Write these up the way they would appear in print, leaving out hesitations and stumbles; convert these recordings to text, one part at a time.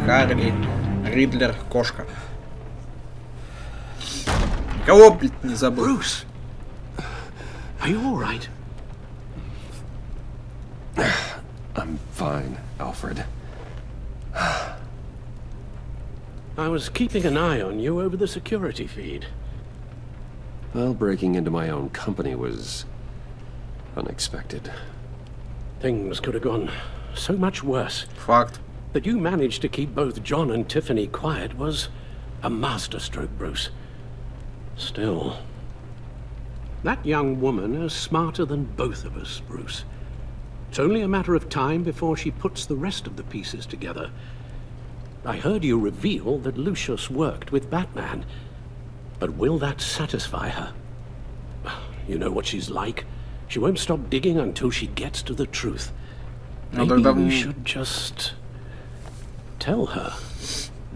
Харли, Ридлер, кошка. Кого, блядь, не забыл? Bruce, are you all right? I'm fine, Alfred. I was keeping an eye on you over the security feed. Well, breaking into my own company was unexpected. Things could have gone so much worse. Факт. That you managed to keep both John and Tiffany quiet was a masterstroke, Bruce. Still, that young woman is smarter than both of us, Bruce. It's only a matter of time before she puts the rest of the pieces together. I heard you reveal that Lucius worked with Batman. But will that satisfy her? You know what she's like. She won't stop digging until she gets to the truth. Maybe we should just tell her.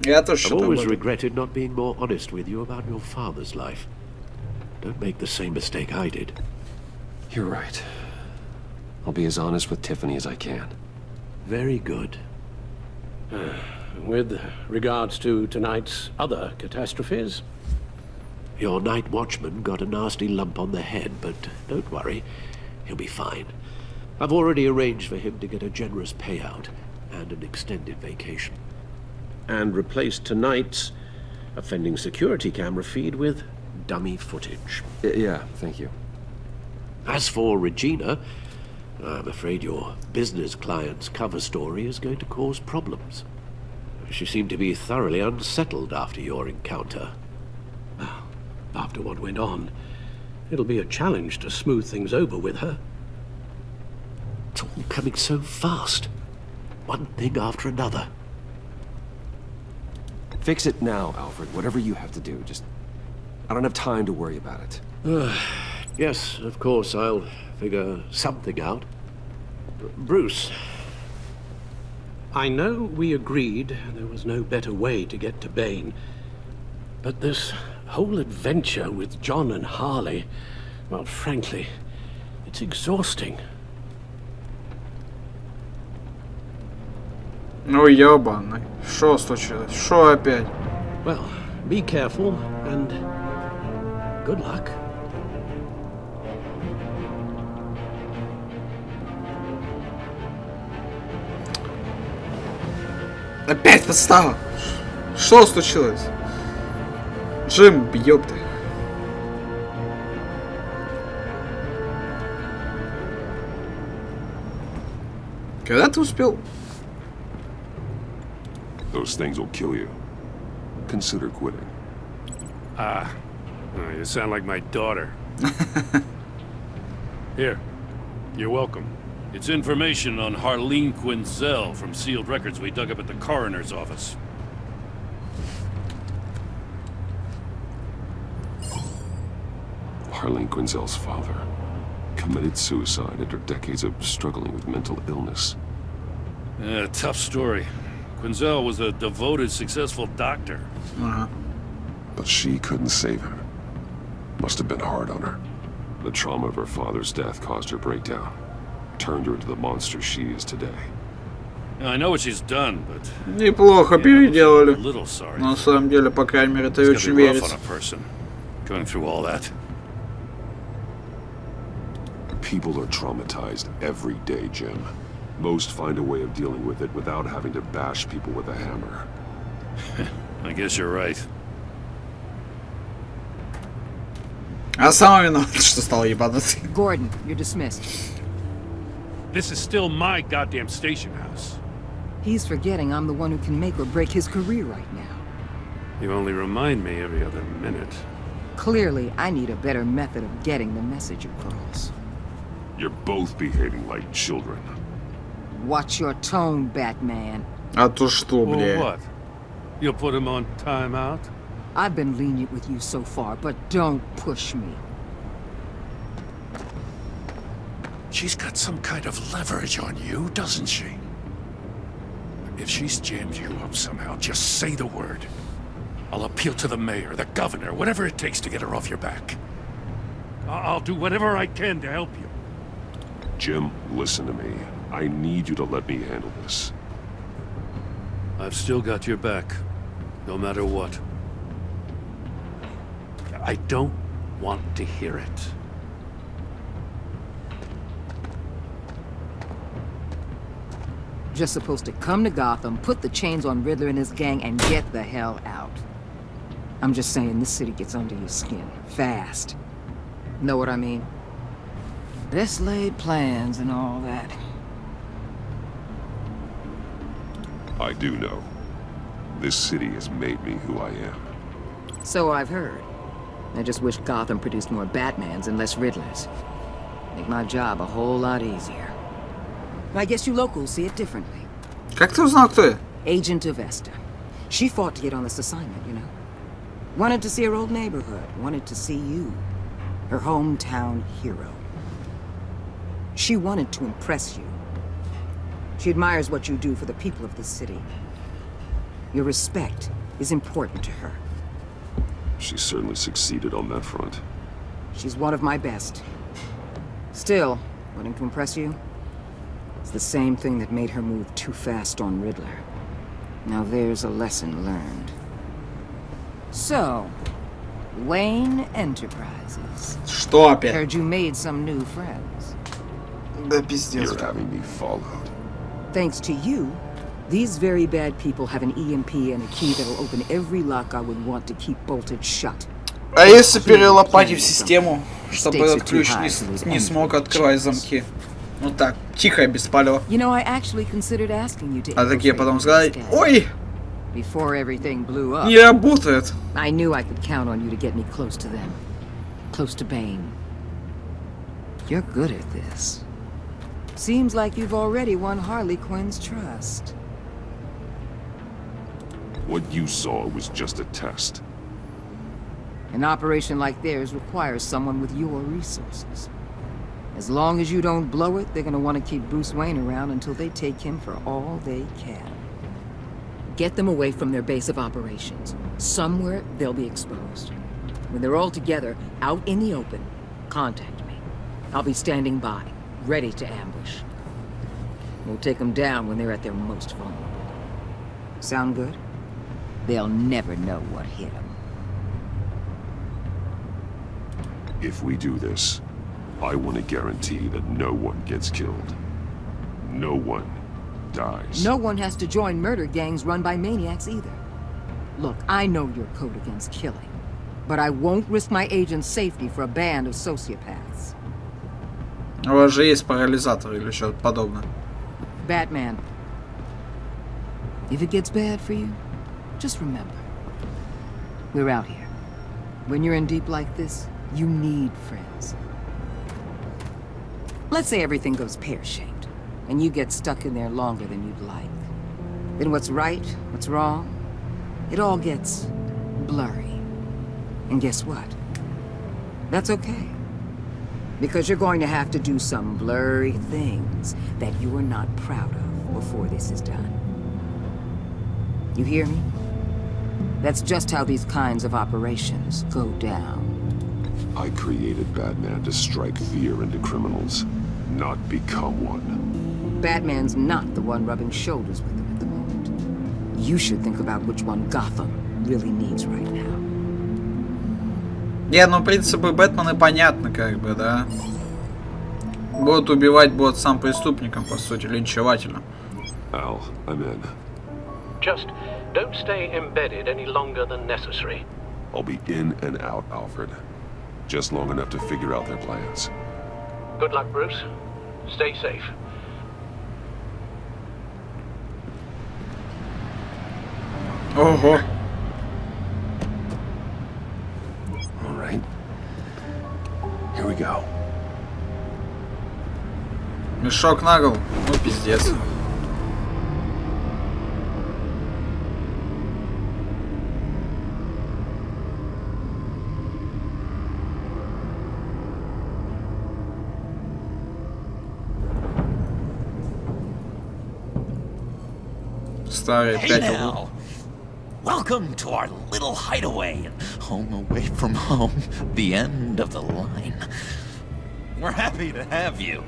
I've always regretted not being more honest with you about your father's life. Don't make the same mistake I did. You're right. I'll be as honest with Tiffany as I can. Very good. With regards to tonight's other catastrophes, your night watchman got a nasty lump on the head, but don't worry, he'll be fine. I've already arranged for him to get a generous payout and an extended vacation. And replaced tonight's offending security camera feed with dummy footage. Yeah, thank you. As for Regina, I'm afraid your business client's cover story is going to cause problems. She seemed to be thoroughly unsettled after your encounter. After what went on, it'll be a challenge to smooth things over with her. It's all coming so fast. One thing after another. Fix it now, Alfred. Whatever you have to do. Just... I don't have time to worry about it. Yes, of course, I'll figure something out. Bruce, I know we agreed there was no better way to get to Bane, but this whole adventure with John and Harley, well, frankly, it's exhausting. Ну, ёбаный. Шо случилось? Шо опять? Well, be careful and good luck. Опять подстава. Что случилось? Джим, ёпта. Когда ты успел? Those things will kill you. Consider quitting. You sound like my daughter. Here, you're welcome. It's information on Harleen Quinzel from sealed records we dug up at the coroner's office. Harleen Quinzel's father committed suicide after decades of struggling with mental illness. Yeah, tough story. Quinzel was a devoted, successful doctor. But she couldn't save him. Must have been hard on her. The trauma of her father's death caused her breakdown. Turned her into the monster she is today. I know what she's done, but... Неплохо переделали. A little sorry. На самом деле, по крайней мере, это очень верится. Going through all that. People are traumatized every day, Jim. Most find a way of dealing with it without having to bash people with a hammer. I guess you're right. А сама виновата, что стала ебаной. Gordon, you're dismissed. This is still my goddamn station house. He's forgetting I'm the one who can make or break his career right now. You only remind me every other minute. Clearly, I need a better method of getting the message across. You're both behaving like children. Watch your tone, Batman. А то что, бля? Well, what? You'll put him on timeout? I've been lenient with you so far, but don't push me. She's got some kind of leverage on you, doesn't she? If she's jammed you up somehow, just say the word. I'll appeal to the mayor, the governor, whatever it takes to get her off your back. I'll do whatever I can to help you. Jim, listen to me. I need you to let me handle this. I've still got your back, no matter what. I don't want to hear it. Just supposed to come to Gotham, put the chains on Riddler and his gang, and get the hell out. I'm just saying, this city gets under your skin. Fast. Know what I mean? Best laid plans and all that. I do know. This city has made me who I am. So I've heard. I just wish Gotham produced more Batmans and less Riddlers. Make my job a whole lot easier. I guess you locals see it differently. Как ты узнал, кто я? Agent of Vesta. She fought to get on this assignment, you know. Wanted to see her old neighborhood. Wanted to see you. Her hometown hero. She wanted to impress you. She admires what you do for the people of this city. Your respect is important to her. She certainly succeeded on that front. She's one of my best. Still, wanting to impress you? It's the same thing that made her move too fast on Riddler. Now there's a lesson learned. So, Wayne Enterprises. Что опять? Heard you made some new friends. Да пиздец. You're having me followed. Thanks to you, these very bad people have an EMP and a key that'll open every lock I would want to keep bolted shut. А если перелопатить систему, чтобы этот ключ не смог открывать замки? Ну так, тихо, без палева. You know, I actually considered asking you to А такие потом сказали, ой, before everything blew up. не работает. I knew I could count on you to get me close to them. Close to Bane. You're good at this. Seems like you've already won Harley Quinn's trust. What you saw was just a test. An operation like theirs requires someone with your resources. As long as you don't blow it, they're gonna want to keep Bruce Wayne around until they take him for all they can. Get them away from their base of operations. Somewhere they'll be exposed. When they're all together, out in the open, contact me. I'll be standing by, ready to ambush. We'll take them down when they're at their most vulnerable. Sound good? They'll never know what hit them. If we do this, I want to guarantee that no one gets killed. No one dies. No one has to join murder gangs run by maniacs either. Look, I know your code against killing, but I won't risk my agent's safety for a band of sociopaths. У вас же есть парализатор или что-то подобное. Batman, if it gets bad for you, just remember, we're out here. When you're in deep like this, you need friends. Let's say everything goes pear-shaped, and you get stuck in there longer than you'd like. Then what's right, what's wrong, it all gets blurry. And guess what? That's okay. Because you're going to have to do some blurry things that you are not proud of before this is done. You hear me? That's just how these kinds of operations go down. I created Batman to strike fear into criminals, not become one. Batman's not the one rubbing shoulders with them at the moment. You should think about which one Gotham really needs right now. Не, ну принципы Бэтмена понятно, как бы, да. Будут убивать, будут сам преступником, по сути, линчевателем. Al, I'm in. Just don't stay embedded any longer than necessary. I'll be in and out, Alfred. Just long enough to figure out their plans. Good luck, Bruce. Stay safe. Ого. All right. Here we go. Мешок на голову. Ну, пиздец. Старый Hey пять now! Welcome to our little hideaway. Home away from home. The end of the line. We're happy to have you.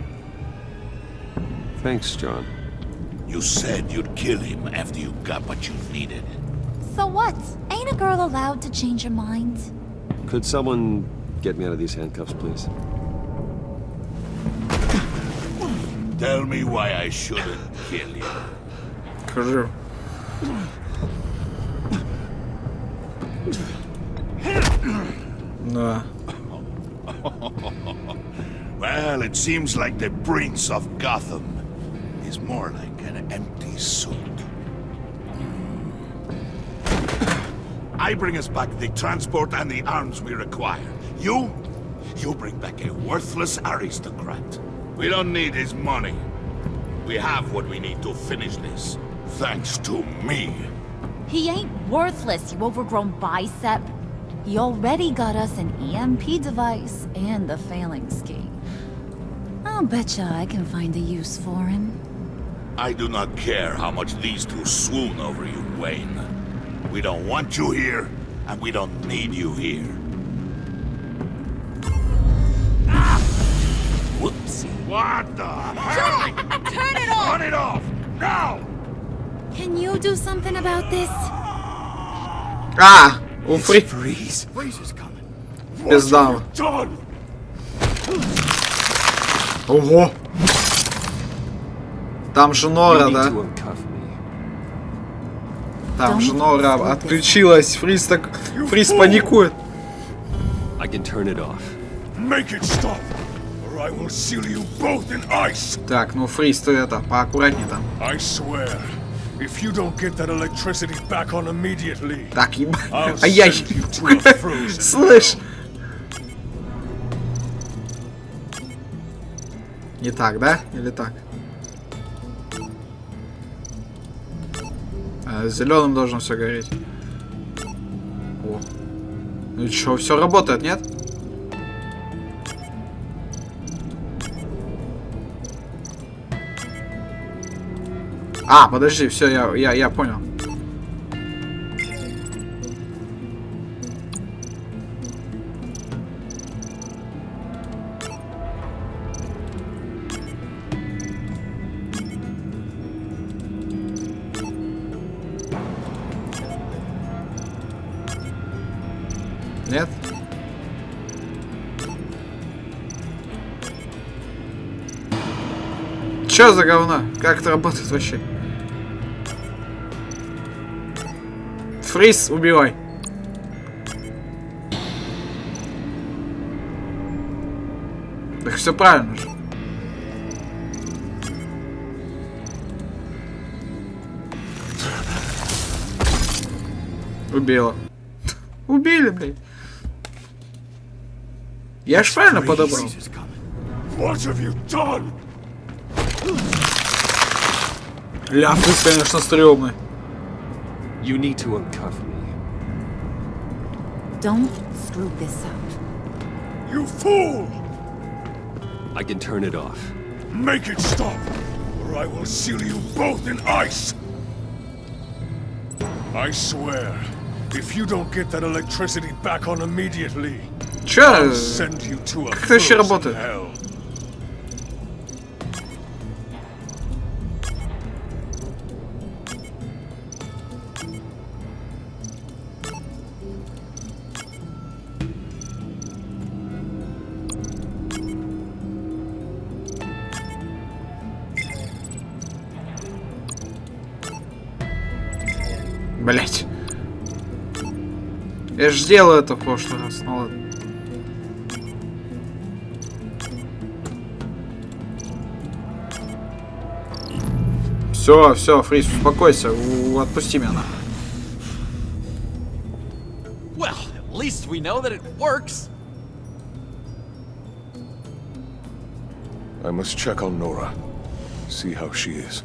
Thanks, John. You said you'd kill him after you got what you needed. So what? Ain't a girl allowed to change her mind? Could someone get me out of these handcuffs, please? Tell me why I shouldn't kill you. Скажи. Да. Well, it seems like the Prince of Gotham is more like an empty suit. I bring us back the transport and the arms we require. You bring back a worthless aristocrat. We don't need his money. We have what we need to finish this. Thanks to me. He ain't worthless, you overgrown bicep. He already got us an EMP device and the phalanx key. I'll betcha I can find a use for him. I do not care how much these two swoon over you, Wayne. We don't want you here, and we don't need you here. Ah! Whoopsie. What the hell? Turn it off! Turn it off! Now! Can you do something about this? А! У Freeze is coming. Пизда. Done! Ого! Там же Нора, да? Там же Нора отключилась. Фриз паникует. I can turn it off. Make it stop, or I will seal you both in ice. Так, ну Фриз, ты это, поаккуратнее там. I swear, if you don't get that electricity back on immediately, Так, ебать. I'll Ай-яй. send you to a frozen Слышь. Не так, да? Или так? Зеленым должно все гореть. О. Ну что, все работает, нет? А, подожди, все, я понял. Нет? Чё за говно? Как это работает вообще? Фриз, убивай. Так все правильно же. Убила. Убили, блядь. Я ж правильно подобрал. What have you done? Ля, Фриз, конечно, стрёмный. You need to uncuff me. Don't screw this up. You fool! I can turn it off. Make it stop, or I will seal you both in ice. I swear, if you don't get that electricity back on immediately, Чё? I'll send you to a Как это вообще frozen работает? hell. Блять. Я ж сделал это в прошлый раз, ну ладно. Все, Фриз, успокойся, отпусти меня на. Well, at least we know that it works. I must check on Nora. See how she is.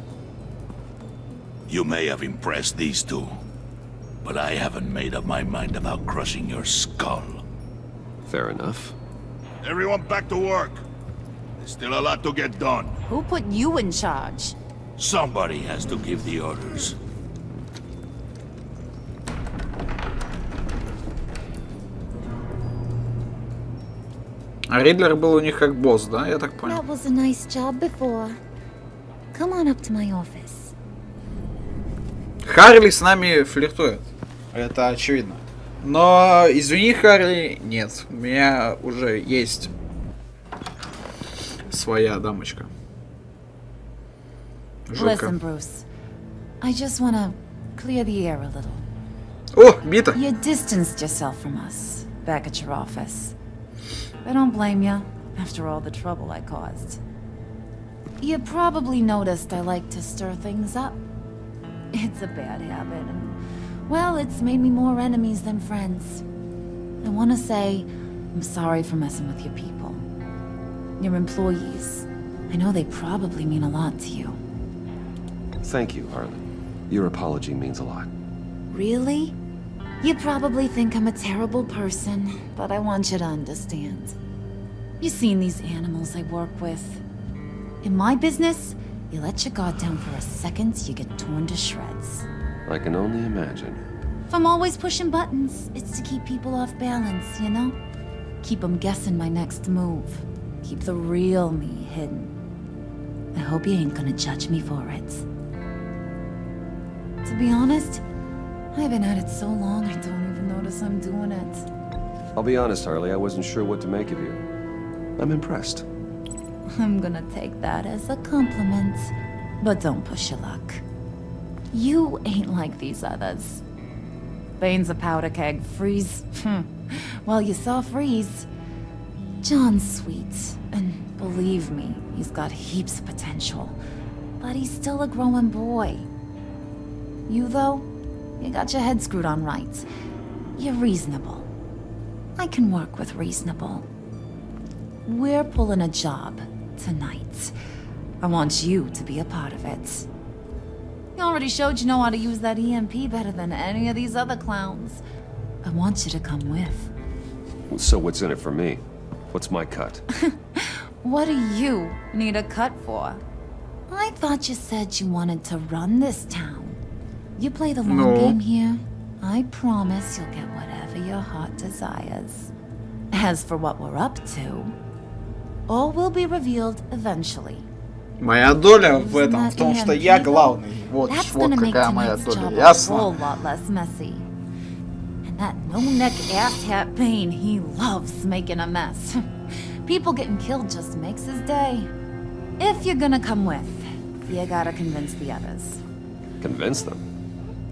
You may have impressed these two, but I haven't made up my mind about crushing your skull. Fair enough. Everyone back to work. There's still a lot to get done. Who put you in charge? Somebody has to give the orders. А Ридлер был у них как босс, да? Я так понял. That was a nice job before. Come on up to my office. Харли с нами флиртует. Это очевидно. Но, извини, Харли, нет. У меня уже есть своя дамочка. Жутко. Listen, Bruce. I just wanna clear the air a little. О, бита. You distanced yourself from us back at your office. I don't blame you after all the trouble I caused. You probably noticed I like to stir things up. It's a bad habit, and, well, it's made me more enemies than friends. I want to say I'm sorry for messing with your people. Your employees. I know they probably mean a lot to you. Thank you, Harley. Your apology means a lot. Really? You probably think I'm a terrible person, but I want you to understand. You've seen these animals I work with. In my business, you let your guard down for a second, you get torn to shreds. I can only imagine. If I'm always pushing buttons, it's to keep people off balance, you know? Keep them guessing my next move. Keep the real me hidden. I hope you ain't gonna judge me for it. To be honest, I've been at it so long I don't even notice I'm doing it. I'll be honest, Harley, I wasn't sure what to make of you. I'm impressed. I'm gonna take that as a compliment, but don't push your luck. You ain't like these others. Bane's a powder keg, Freeze. Well, you saw Freeze. John's sweet, and believe me, he's got heaps of potential. But he's still a growing boy. You, though, you got your head screwed on right. You're reasonable. I can work with reasonable. We're pulling a job tonight. I want you to be a part of it. You already showed you know how to use that EMP better than any of these other clowns. I want you to come with. So what's in it for me? What's my cut? What do you need a cut for? I thought you said you wanted to run this town. You play the long game here. I promise you'll get whatever your heart desires. As for what we're up to, all will be revealed eventually. Моя доля в этом, в том, что я главный. Вот какая моя доля. Ясно? And that no-neck asshat Bane, he loves making a mess. People getting killed just makes his day. If you're gonna come with, you gotta convince the others. Convince them?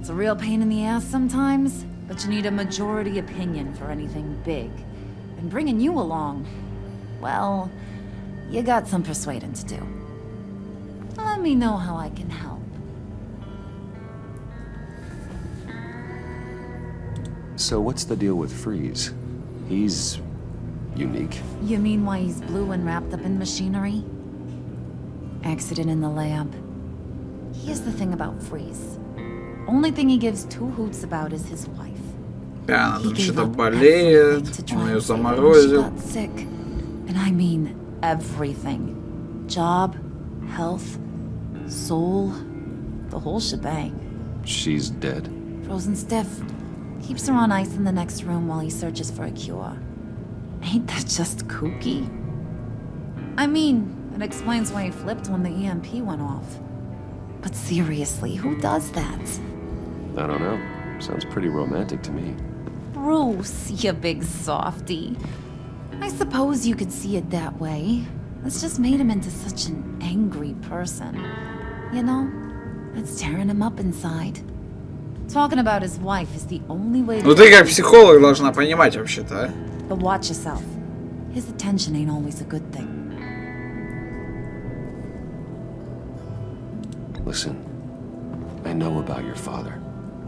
It's a real pain in the ass sometimes, but you need a majority opinion for anything big. And bringing you along, well, you got some persuading to do. Let me know how I can help. So what's the deal with Freeze? He's unique. You mean why he's blue and wrapped up in machinery? Accident in the lab. Here's the thing about Freeze. Only thing he gives two hoots about is his wife. Да, она что-то болеет, он ее заморозил. She got sick. And I mean everything. Job, health, soul, the whole shebang. She's dead. Frozen stiff. Keeps her on ice in the next room while he searches for a cure. Ain't that just kooky? I mean, it explains why he flipped when the EMP went off. But seriously, who does that? I don't know. Sounds pretty romantic to me. Bruce, you big softy. I suppose you could see it that way. It's just made him into such an angry person. You know, it's tearing him up inside. Talking about his wife is the only way to... Ну ты как психолог должна понимать вообще-то, а? But watch yourself. His attention ain't always a good thing. Listen, I know about your father.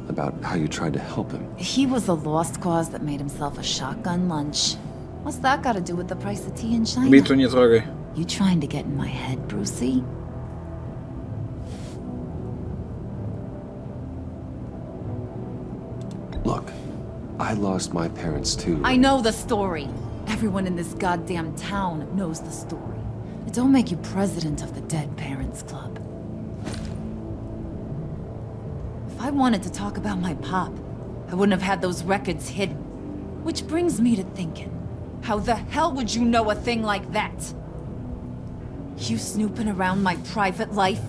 About how you tried to help him. He was a lost cause that made himself a shotgun lunch. What's that got to do with the price of tea in China? Биту не трогай. You trying to get in my head, Brucey? Look, I lost my parents too. I know the story. Everyone in this goddamn town knows the story. It don't make you president of the Dead Parents Club. If I wanted to talk about my pop, I wouldn't have had those records hidden. Which brings me to thinking, how the hell would you know a thing like that? You snooping around my private life?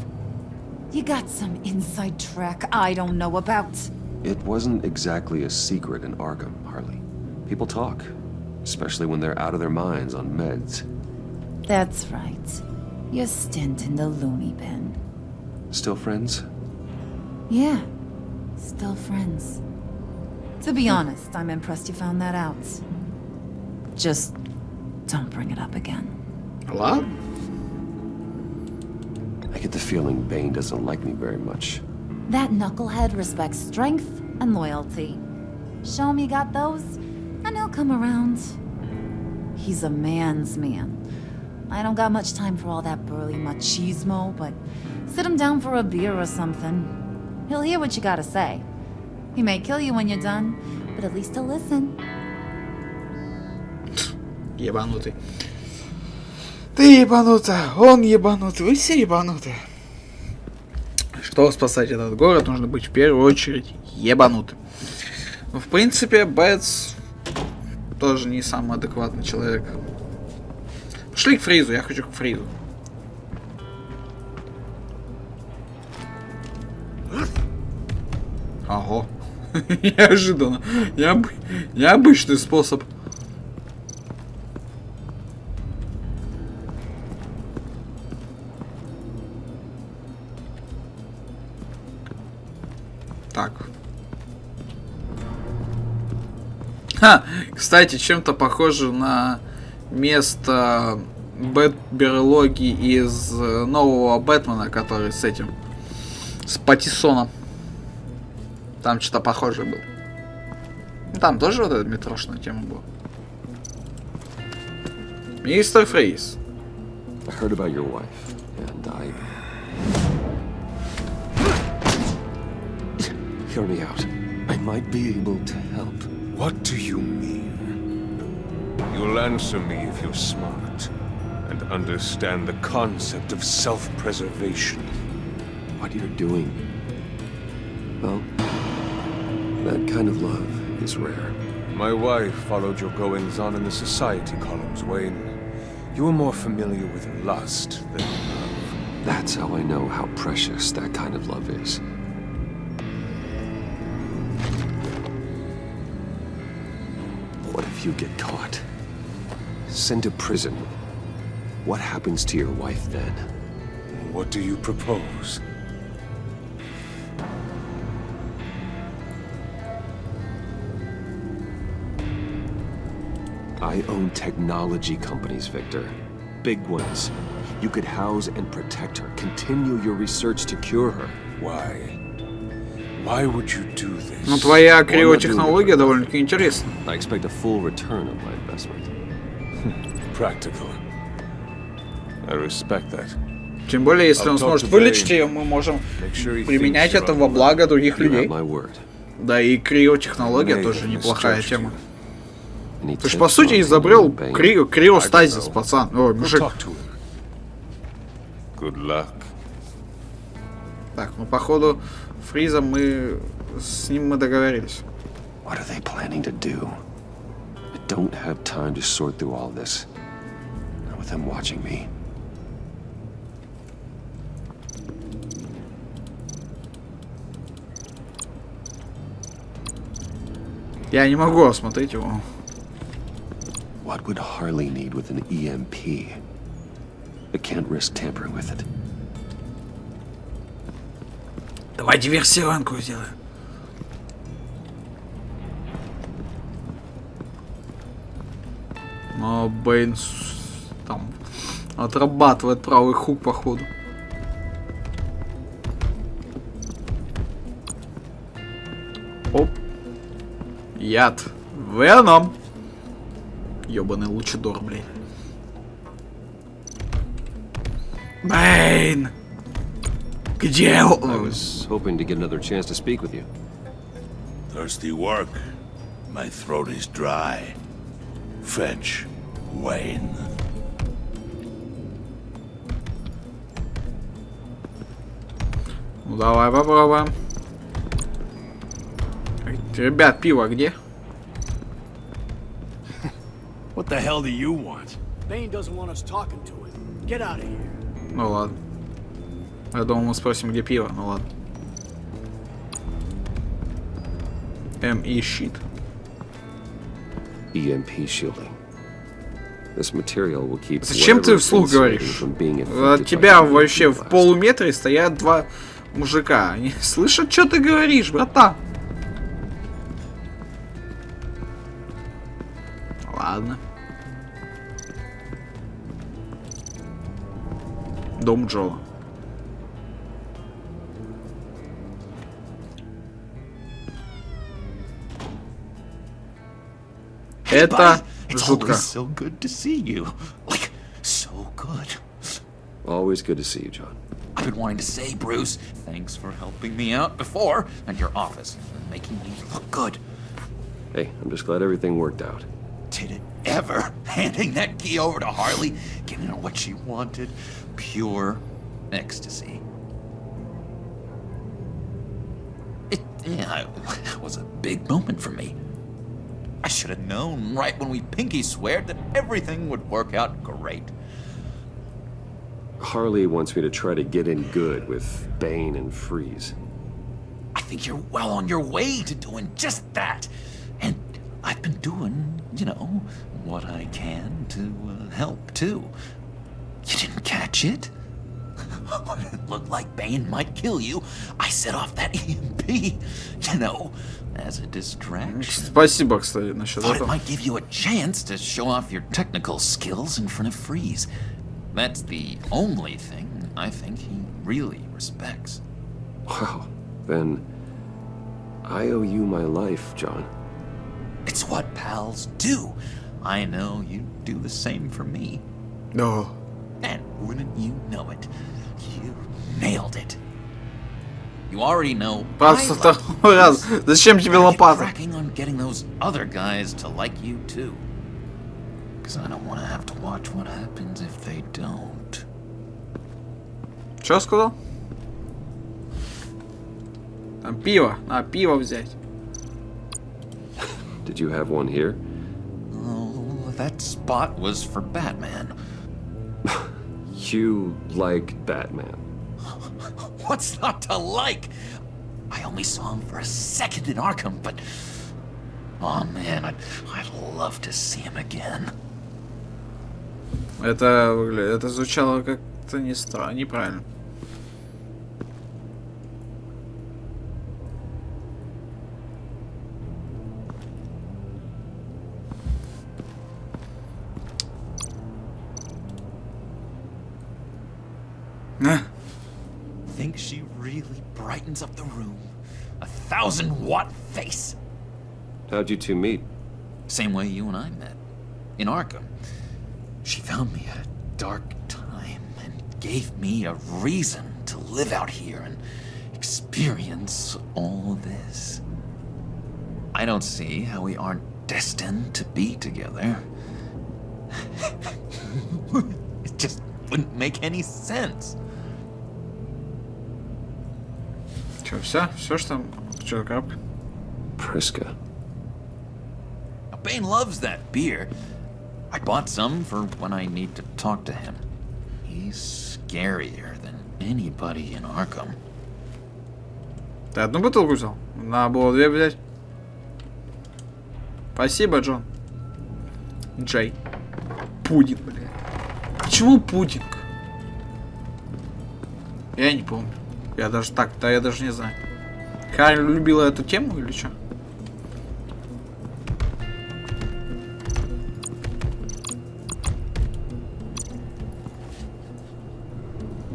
You got some inside track I don't know about. It wasn't exactly a secret in Arkham, Harley. People talk, especially when they're out of their minds on meds. That's right. Your stint in the loony bin. Still friends? Yeah, still friends. To be honest, I'm impressed you found that out. Just don't bring it up again. Ладно. I get the feeling Bane doesn't like me very much. That knucklehead respects strength and loyalty. Show him you got those, and he'll come around. He's a man's man. I don't got much time for all that burly machismo, but sit him down for a beer or something. He'll hear what you gotta say. He may kill you when you're done, but at least he'll listen. Ебанутый. Ты ебанута, он ебанутый, вы все ебануты. Чтобы спасать этот город, нужно быть в первую очередь ебанутым. В принципе, Бэтс тоже не самый адекватный человек. Пошли к Фризу, я хочу к Фризу. Ого. Неожиданно. Необычный способ. Так. Ха, кстати, чем-то похоже на место Бэт-берлоги из нового Бэтмена, который с этим, с Паттисоном. Там что-то похожее было. Ну, там тоже вот эта метрошная тема была. Мистер Фриз. I heard about your wife, and I... Hear me out. I might be able to help. What do you mean? You'll answer me if you're smart and understand the concept of self-preservation. What you're doing? Well, that kind of love is rare. My wife followed your goings-on in the society columns, Wayne. You were more familiar with lust than love. That's how I know how precious that kind of love is. What if you get caught? Sent to prison? What happens to your wife then? What do you propose? I own technology companies, Victor. Big ones. You could house and protect her, continue your research to cure her. Why? Why would you do this? Ну, твоя криотехнология довольно-таки интересна. I expect a full return on my investment. Practical. I respect that. Тем более, если он сможет вылечить ее, мы можем применять это во благо других людей. Да и криотехнология тоже неплохая тема. Ты ж по сути изобрел криостазис, пацан. Ой, мужик. Так, ну походу Фриза с ним мы договорились. What are they planning to do? I don't have time to sort through all this. Not with them watching me. Я не могу осмотреть его. What would Harley need with an EMP? I can't risk tampering with it. Давай диверсионку сделаем. Но Бэйн там отрабатывает правый хук походу. Оп. Яд. Веном. Ёбаный лучидор, блин. Бэйн! Где он? I was hoping to get another chance to speak with you. Thirsty work. My throat is dry. Fetch Wayne. Ну давай попробуем. Ребят, пиво где? What the hell do you want? Bane doesn't want us talking to him. Get out of here. Ну ладно. Я думал, мы спросим, где пиво, ну ладно. ME щит. EMP shielding. This material will keep Зачем ты вслух говоришь? От тебя вообще в полуметре стоят два мужика. Они слышат, что ты говоришь, братан. Ладно. Дом Джо. Это жутко. So good to see you. Like, so good. Always good to see you, John. I've been wanting to say, Bruce, thanks for helping me out before at your office, making me look good. Hey, I'm just glad everything worked out. Did it ever? Handing that key over to Harley, giving her what she wanted. Pure ecstasy. It was a big moment for me. I should have known right when we pinky sweared that everything would work out great. Harley wants me to try to get in good with Bane and Freeze. I think you're well on your way to doing just that. And I've been doing, you know, what I can to help, too. You didn't catch it? When it looked like Bane might kill you, I set off that EMP, you know, as a distraction. Спасибо, кстати, насчет Thought it этого. might give you a chance to show off your technical skills in front of Freeze. That's the only thing I think he really respects. Wow, then I owe you my life, John. It's what pals do. I know you do the same for me. No. And wouldn't you know it, you nailed it. You already know. Просто второй раз. Зачем тебе лопата? Cracking on getting those other guys to like you too. Because I don't want to have to watch what happens if they don't. Что сказал? Там пиво. На пиво взять. Did you have one here? Oh, that spot was for Batman. You like Batman. What's not to like? I only saw him for a second in Arkham, but... Oh man, I'd love to see him again. Это звучало как-то неправильно. Think she really brightens up the room. 1,000-watt face. How'd you two meet? Same way you and I met. In Arkham. She found me at a dark time and gave me a reason to live out here and experience all this. I don't see how we aren't destined to be together. It just wouldn't make any sense. Че, все? Все, что? Че, капка? Priska. Now, Bane loves that beer. I bought some for when I need to talk to him. He's scarier than anybody in Arkham. Ты одну бутылку взял? Надо было две взять. Спасибо, Джон. Джей. Пудинг, блядь. Почему пудинг? Я не помню. Я даже так, да я даже не знаю. Харри любила эту тему или что?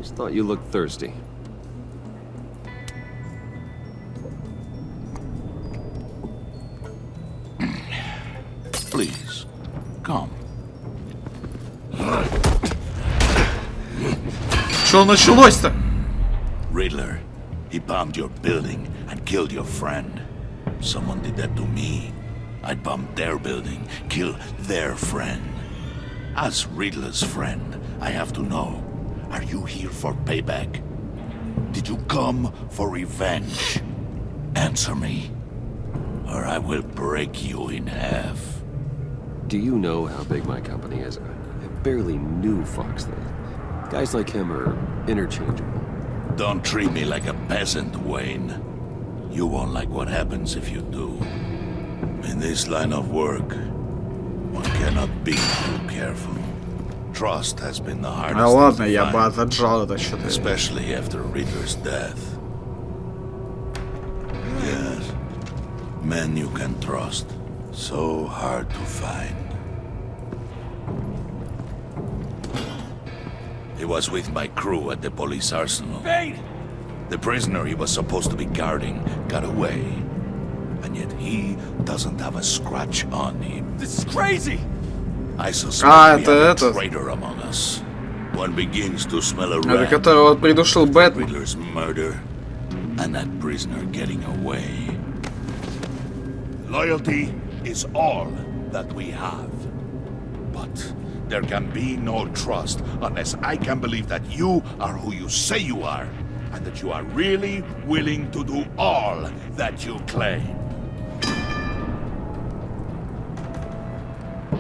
Just thought you looked thirsty. Please, come. Что началось-то? Riddler, he bombed your building and killed your friend. Someone did that to me. I'd bomb their building, kill their friend. As Riddler's friend, I have to know, are you here for payback? Did you come for revenge? Answer me, or I will break you in half. Do you know how big my company is? I barely knew Fox then. Guys like him are interchangeable. Don't treat me like a peasant, Wayne. You won't like what happens if you do. In this line of work, one cannot be too careful. Trust has been the hardest А ладно, to я бы find, отжал это что-то. especially after Ritter's death. Yes, men you can trust. So hard to find. He was with my crew at the police arsenal. Bane! The prisoner he was supposed to be guarding got away. And yet he doesn't have a scratch on him. This is crazy! I suspect we have a это... traitor among us. One begins to smell a Это rat. которого придушил Бэтмен. Riddler's murder and that prisoner getting away. Loyalty is all that we have. But there can be no trust unless I can believe that you are who you say you are, and that you are really willing to do all that you claim.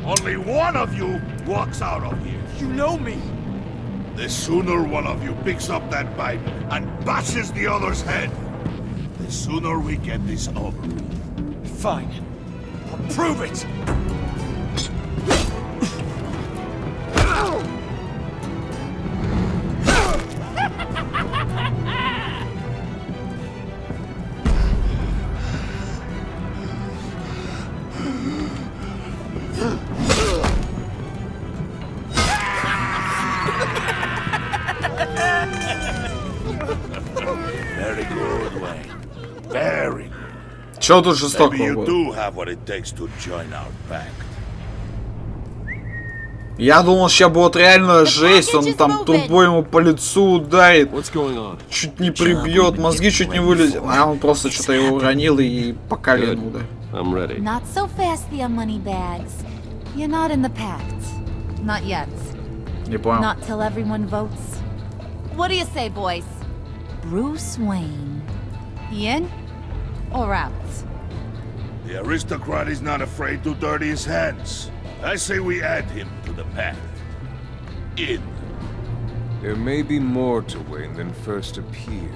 Only one of you walks out of here. You know me! The sooner one of you picks up that pipe and bashes the other's head, the sooner we get this over with. Fine. I'll prove it! Very good, Wayne. Very good. Чё тут Maybe жестокого you было? do have what it takes to join our pact. Я думал, сейчас будет реально жесть, он там трубой ему по лицу ударит, чуть не прибьет, мозги чуть не вылезет, а он просто что-то его уронил и по колену ударил. Not so fast, the Moneybags. You're not in the pact. Not yet. Не понял. Not till everyone votes. What do you say, boys? Bruce Wayne. In or out? The aristocrat is not afraid to dirty his hands. I say we add him to the pact. In. There may be more to Wayne than first appeared.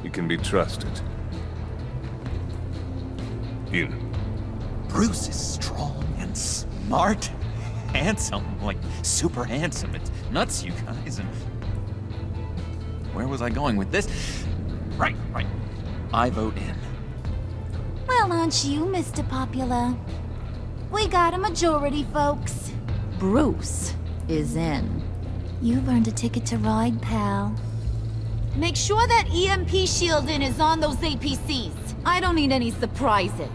He can be trusted. In. Bruce is strong and smart, handsome, like super handsome. It's nuts, you guys. And where was I going with this? Right. I vote in. Well, aren't you, Mr. Popular? We got a majority, folks. Bruce is in. You've earned a ticket to ride, pal. Make sure that EMP shielding is on those APCs. I don't need any surprises.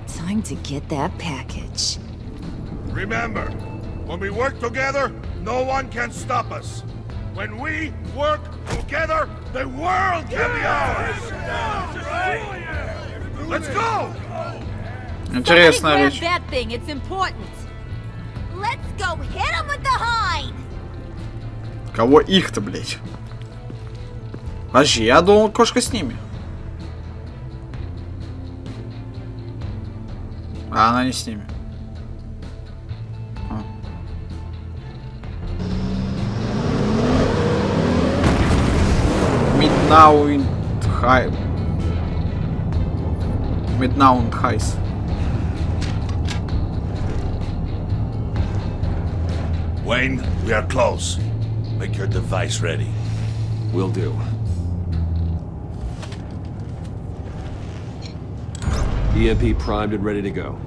Time to get that package. Remember, when we work together, no one can stop us. When we work together, the world can be ours. Let's go! Интересная Grab вещь. that thing, it's important. Let's go hit him with the hide. Кого их-то, блять? Подожди, я думал, кошка с ними. А она не с ними. Midnight Heights. Wayne, we are close. Make your device ready. Will do. EMP primed and ready to go.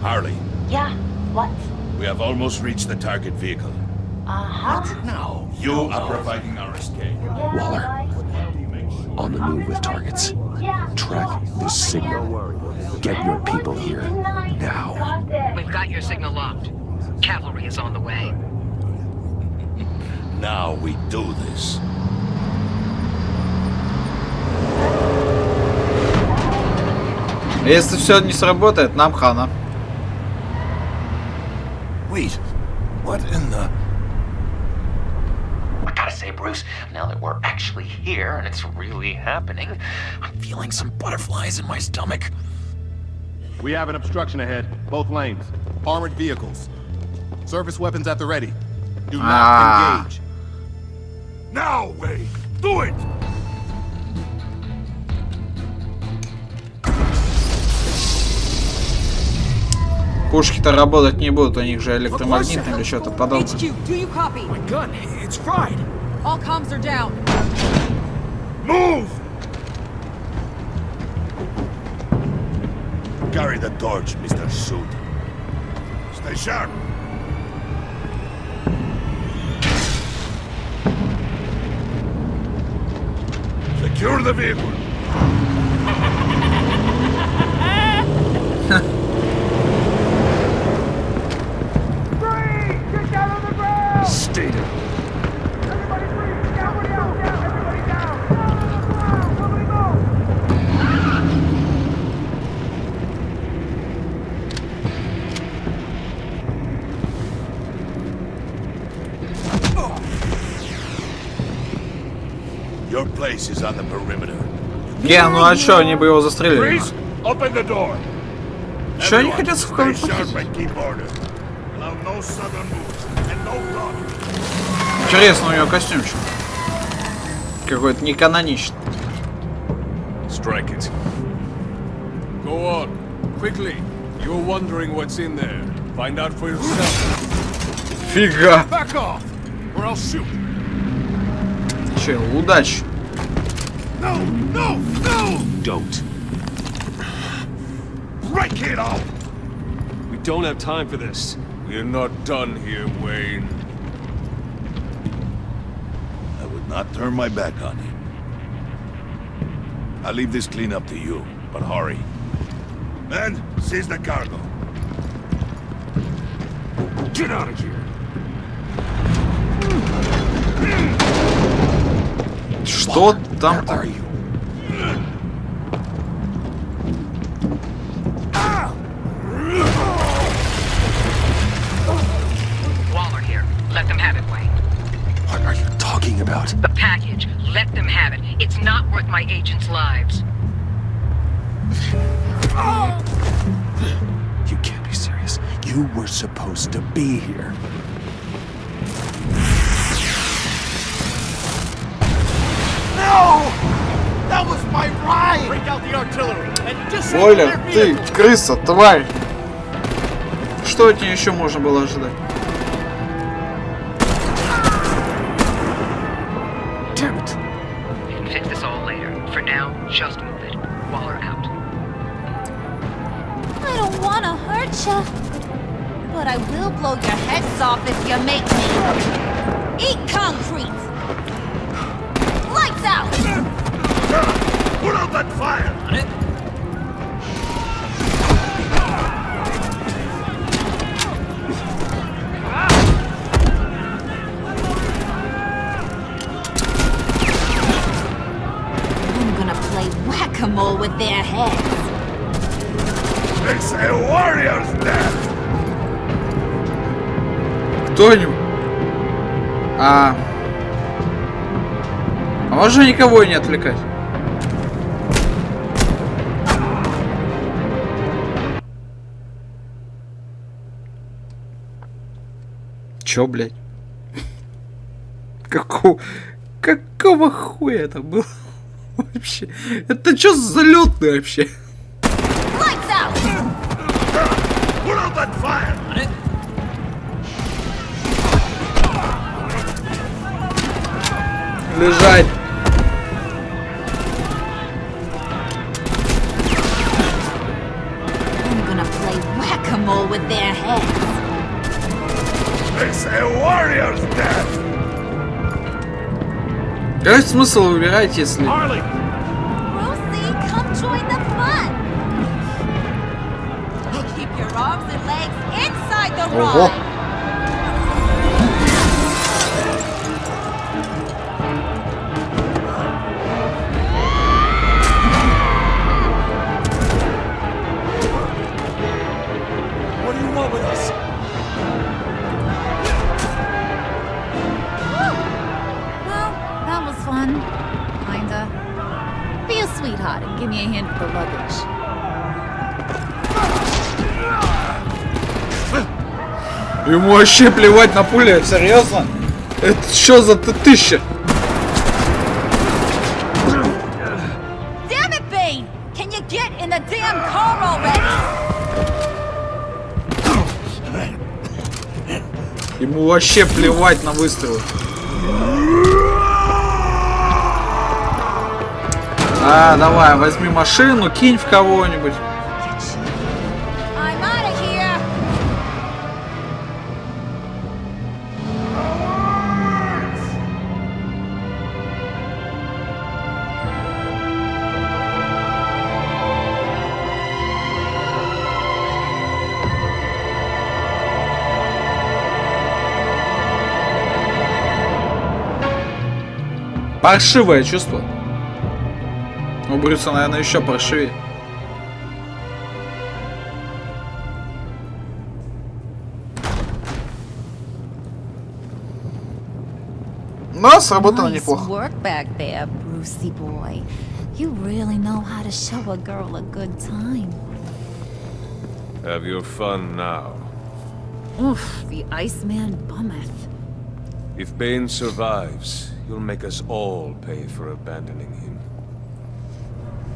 Harley, Yeah, what? we have almost reached the target vehicle. What? Now, you are providing our escape. Waller, on the move with targets. Track this signal. Get your people here, now. We've got your signal locked. Cavalry is on the way. Now we do this. Если все не сработает, нам хана. Wait, what in the... I gotta say, Bruce, now that we're actually here and it's really happening, I'm feeling some butterflies in my stomach. We have an obstruction ahead, both lanes. Armored vehicles. Service weapons at the ready. Do not engage. Now, Wade! Do it! Пушки-то работать не будут, у них же электромагнитные или что-то подобное. Move! Carry the torch, Mr. Suit. Stay sharp. Secure the vehicle. Stay down. Your place is on the perimeter. Не, ну а чё, они бы его застрелили? Freeze! Open the door. Чё они хотят в Stay sharp and keep order. Allow no sudden moves and no blood. Интересно, у него костюмчик. Какой-то неканоничный. Strike it. Go on, quickly. You're wondering what's in there. Find out for yourself. Фига. Back off, or I'll shoot. Че, удачи. No! No! No! Don't. Break it off! We don't have time for this. We're not done here, Wayne. I would not turn my back on him. I'll leave this clean up to you, but hurry. Men, seize the cargo. Get out of here. Что там? Where are you? Waller here. Let them have it, Wayne. What are you talking about? The package. Let them have it. It's not worth my agents' lives. You can't be serious. You were supposed to be here. No! That was my ride! Break out the artillery and disable Бойлер, their ты vehicles! крыса, тварь. Что от нее еще можно было ожидать? Damn it. We can fix this all later. For now, just move it. Waller out. I don't want to hurt ya, but I will blow your heads off if you make me. Eat concrete! Lights out! Put out that fire! I'm gonna play whack-a-mole with their heads. It's a warrior's death! Кто-нибудь? А можно никого не отвлекать? Чё, блядь? Какого хуя это было вообще? Это чё за залетный вообще? Lights out! Put out that fire! Лежать. I'm gonna play whack-a-mole with their heads. It's a warrior's death! Какой смысл выбирать, если... Harley! Rosie, come join the fun. Keep your arms and legs inside the Ого. ride. What do you want with us? Well, that was fun. Kinda. Be a sweetheart and give me a hand with the luggage. Ему вообще плевать на пули, серьезно? Это что за тысяча? Ему вообще плевать на выстрелы. Давай, возьми машину, кинь в кого-нибудь. Паршивое чувство. У Брюса, наверное, еще паршивее. Но сработало неплохо. Work back there, Brucey boy. You really know how to show a girl a good time. Have your fun now. Oof, the Iceman bummeth. If Bane survives, you'll make us all pay for abandoning him.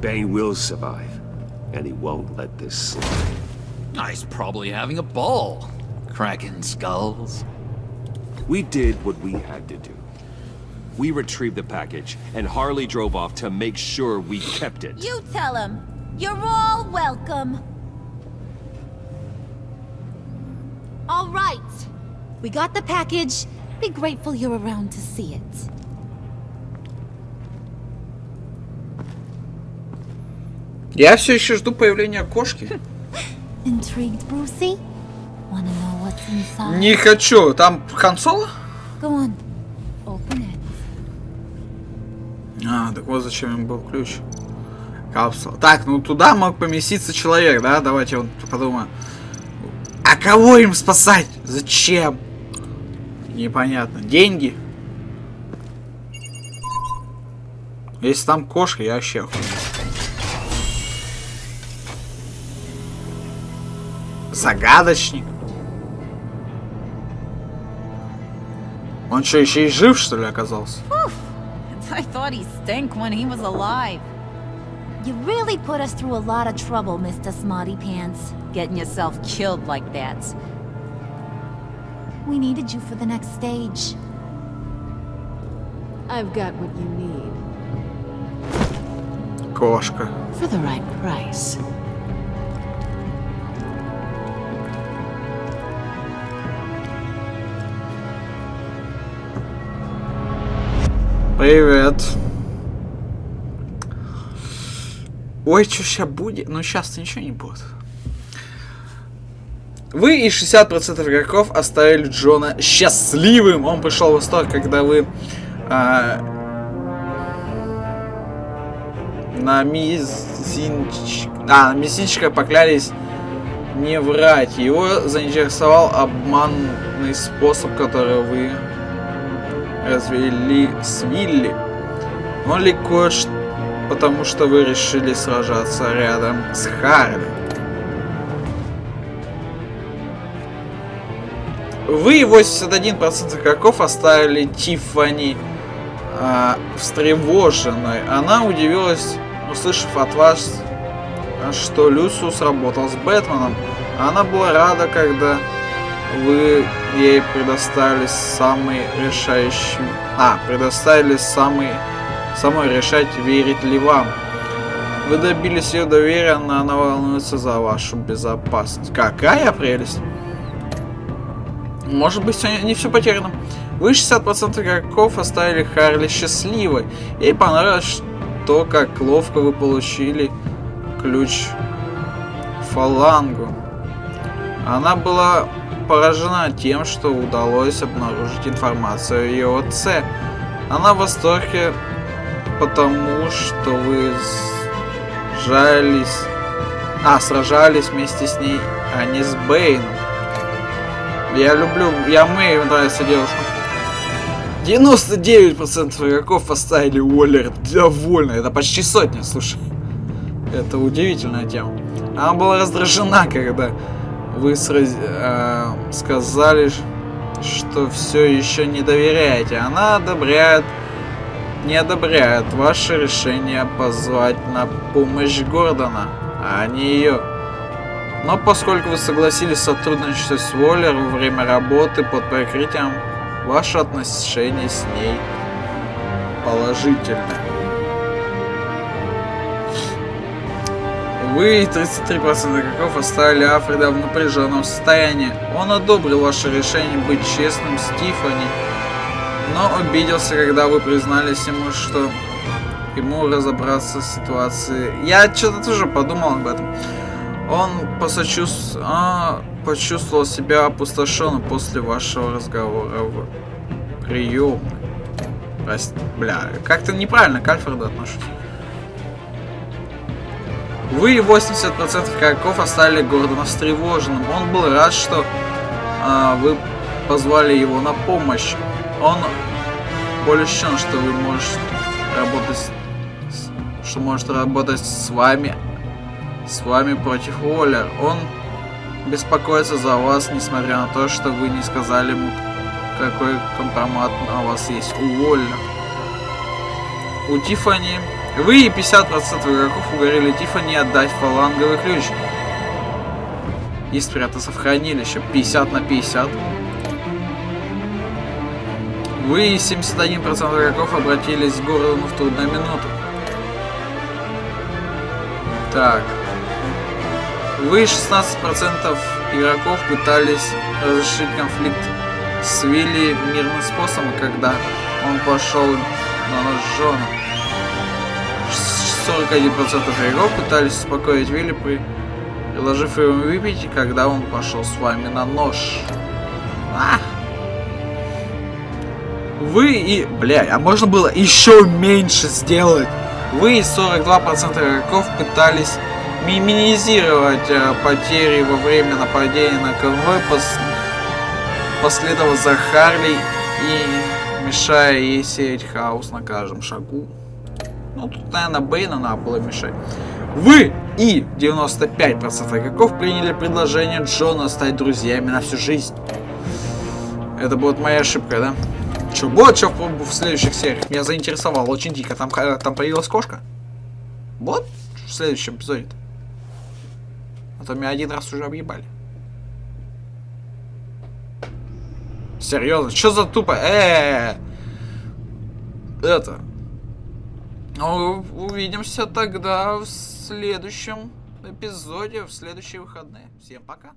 Bane will survive, and he won't let this slide. He's probably having a ball, cracking skulls. We did what we had to do. We retrieved the package, and Harley drove off to make sure we kept it. You tell him. You're all welcome. All right. We got the package. Be grateful you're around to see it. Я все еще жду появления кошки. Intrigued, Brucey? Wanna know what's inside? Не хочу. Там Хан Соло? Go on. Open it. Так вот зачем им был ключ. Капсула. Так, ну туда мог поместиться человек, да? Давайте вот подумаем. А кого им спасать? Зачем? Непонятно. Деньги? Если там кошка, я вообще охуел. Загадочник. Он что, еще и жив, что ли, оказался? I thought he stank when he was alive. You really put us through a lot of trouble, Mr. Smarty Pants, getting yourself killed like that. We needed you for the next stage. I've got what you need. Кошка. For the right price. Привет. Ой, что сейчас будет? Ну, сейчас-то ничего не будет. Вы и 60% игроков оставили Джона счастливым. Он пришел в восторг, когда вы на месячках поклялись не врать. Его заинтересовал обманный способ, который вы развели с Вилли. Он ли кое-что, потому что вы решили сражаться рядом с Харли. Вы и 81% игроков оставили Тиффани встревоженной. Она удивилась, услышав от вас, что Люциус работал с Бэтменом. Она была рада, когда вы ей предоставили самый решающий... предоставили самой решать, верить ли вам. Вы добились ее доверия, но она волнуется за вашу безопасность. Какая прелесть! Может быть, не все потеряно. Вы 60% игроков оставили Харли счастливой. Ей понравилось, то, как ловко вы получили ключ фалангу. Она была поражена тем, что удалось обнаружить информацию о ее отце. Она в восторге, потому что вы сражались вместе с ней, а не с Бэйном. Мне нравится девушка. 99% игроков поставили Уоллер довольно. Это почти сотня, слушай. Это удивительная тема. Она была раздражена, когда вы сказали, что все еще не доверяете. Она не одобряет ваше решение позвать на помощь Гордона, а не ее. Но поскольку вы согласились сотрудничать с Уоллер во время работы под прикрытием, ваше отношение с ней положительное. Вы и 33% игроков оставили Альфреда в напряженном состоянии. Он одобрил ваше решение быть честным с Тиффани, но обиделся, когда вы признались ему, что ему разобраться с ситуацией. Я что-то тоже подумал об этом. Он почувствовал себя опустошенным после вашего разговора в приемной. Бля, как-то неправильно к Альфреду отношусь. Вы и 80% игроков оставили Гордона встревоженным. Он был рад, что вы позвали его на помощь. Он более ощущен, что вы можете работать с вами против Уоллер. Он беспокоится за вас, несмотря на то, что вы не сказали ему, какой компромат у вас есть у Уоллер. У Тиффани... Вы и 50% игроков уговорили Тиффани отдать фаланговый ключ и спрятаться в хранилище. 50 на 50. Вы и 71% игроков обратились к Гордону в трудную минуту. Так. Вы и 16% игроков пытались разрешить конфликт с Вилли мирным способом, когда он пошел на нож Джона. 41% игроков пытались успокоить Вилли, предложив ему выпить, когда он пошел с вами на нож. Вы и... Бля, а можно было еще меньше сделать? Вы и 42% игроков пытались минимизировать потери во время нападения на конвой, последовав за Харли и мешая ей сеять хаос на каждом шагу. Ну, тут, наверное, Бэйна надо было мешать. Вы и 95% игроков приняли предложение Джона стать друзьями на всю жизнь. Это будет моя ошибка, да? Что будет, что в следующих сериях? Меня заинтересовало очень дико. Там появилась кошка? Вот в следующем эпизоде-то. А то меня один раз уже объебали. Серьезно? Что за тупо? Это... Ну, увидимся тогда в следующем эпизоде, в следующие выходные. Всем пока.